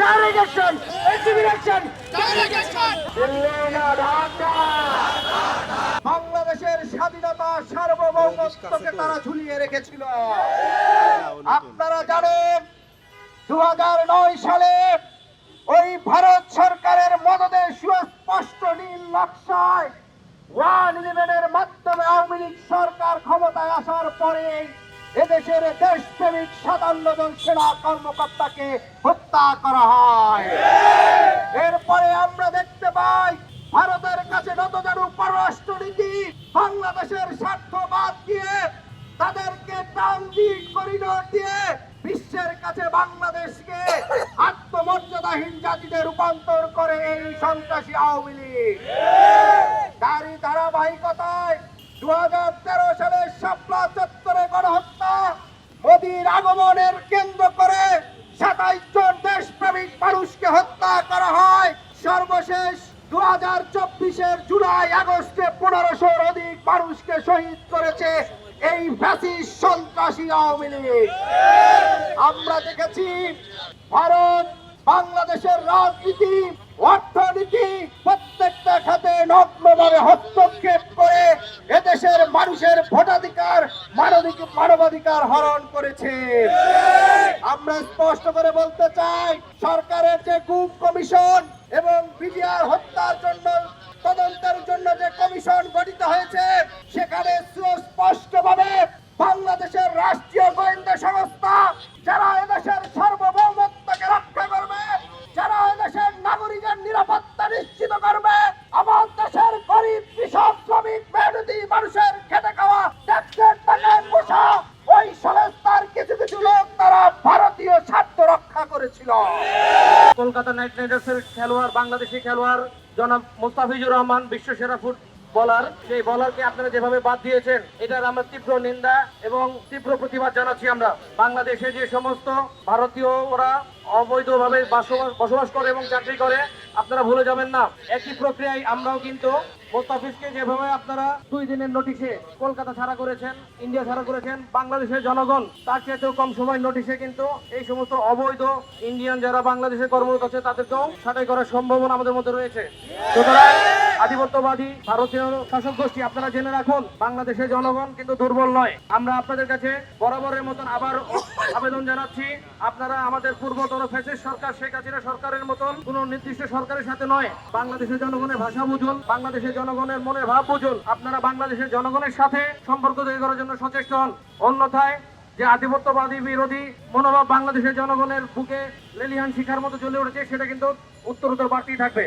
Direct action! Exhibit action! Delhi না ঢাকা! বাংলাদেশের স্বাধীনতা সার্বভৌমত্বকে তারা ঝুলিয়ে রেখেছিল। আপনারা জানেন 2009 সালে ওই ভারত সরকারের মদদে সুস্পষ্ট নীল নকশায় 111-এর মাধ্যমে আওয়ামী লীগ সরকার ক্ষমতায় আসার পরে এদেশের দেশপ্রেমিক 57 জন সেনা কর্মকর্তাকে হত্যা করা হয়। এরপরে আমরা দেখতে পাই ভারতের কাছে নতজানু পররাষ্ট্রনীতি, বাংলাদেশের স্বার্থ বাদ দিয়ে তাদেরকে ট্রানজিট করিডোর দিয়ে বিশ্বের কাছে বাংলাদেশকে আত্মমর্যাদাহীন জাতিতে রূপান্তর করে এই সন্ত্রাসী আওয়ামী লীগ। তারই ধারাবাহিকতায় 2013 সালের শাপলা চত্বরে গণহত্যা, মোদির আগমনের কেন্দ্র করে 27 জন দেশপ্রেমিক মানুষকে হত্যা করা হয়। সর্বশেষ 2024-এর জুলাই আগস্টে 1500-র অধিক মানুষকে শহীদ করেছে এই ফ্যাসিস্ট সন্ত্রাসী আওয়ামী লীগ। আমরা দেখেছি ভারত বাংলাদেশের রাজনীতি, অর্থনীতি প্রত্যেকটা খাতে নগ্নভাবে হস্তক্ষেপ করে এদেশের মানুষের ভোটাধিকার, মানবাধিকার হরণ করেছে। আমরা স্পষ্ট করে বলতে চাই, সরকারের যে গুম কমিশন এবং বিডিআর হত্যার জন্য তদন্তের জন্য যে কমিশন গঠিত হয়েছে, সেখানে সুস্পষ্টভাবে বাংলাদেশের রাষ্ট্রীয় গোয়েন্দা সংস্থা যারা এদেশের সার্বভৌমত্বকে রক্ষা করবে, যারা এদেশের নাগরিকের নিরাপত্তা নিশ্চিত করবে, আমার দেশের গরিব কৃষক শ্রমিক মেহনতি মানুষের খেটে খাওয়া ট্যাক্সের টাকায় পোষা ওই সংস্থার কিছু কিছু লোক তারা ভারতীয় স্বার্থ রক্ষা করেছিল। কলকাতা নাইট রাইডার্সের খেলোয়াড়, বাংলাদেশি খেলোয়াড় জনাব মোস্তাফিজুর রহমান, বিশ্বসেরা বলার, সেই বলারকে আপনারা যেভাবে বাদ দিয়েছেন, এটার আমরা তীব্র নিন্দা এবং তীব্র প্রতিবাদ জানাচ্ছি। আমরা বাংলাদেশে যে সমস্ত ভারতীয় ওরা অবৈধভাবে বসবাস করে এবং চাকরি করে, আপনারা ভুলে যাবেন না। একই প্রক্রিয়ায় আমরাও কিন্তু মোস্তাফিজকে যেভাবে আপনারা 2 দিনের নোটিশে কলকাতা ছাড়া করেছেন, ইন্ডিয়া ছাড়া করেছেন, বাংলাদেশের জনগণ তার চেয়েও কম সময়ের নোটিশে কিন্তু এই সমস্ত অবৈধ ইন্ডিয়ান যারা বাংলাদেশে কর্মরত আছে তাদেরকেও ছাঁটাই করার সম্ভাবনা আমাদের মধ্যে রয়েছে। সুতরাং আধিপত্যবাদী ভারতীয় শাসক গোষ্ঠী, আপনারা জেনে রাখুন, বাংলাদেশের জনগণ কিন্তু দুর্বল নয়। আমরা আপনাদের কাছে বরাবরের মতন আবার আবেদন জানাচ্ছি, আপনারা আমাদের পূর্বতন ফ্যাসিস্ট সরকার শেখ হাসিনা সরকারের মতন কোন নির্দিষ্ট সরকারের সাথে নয়, বাংলাদেশের জনগণের ভাষা বুঝুন, বাংলাদেশের জনগণের মনের ভাব বুঝুন। আপনারা বাংলাদেশের জনগণের সাথে সম্পর্ক তৈরি করার জন্য সচেষ্ট হন। অন্যথায় যে আধিপত্যবাদী বিরোধী মনোভাব বাংলাদেশের জনগণের বুকে লেলিহান শিখার মতো জ্বলে উঠেছে, সেটা কিন্তু উত্তরোত্তর বাড়তেই থাকবে।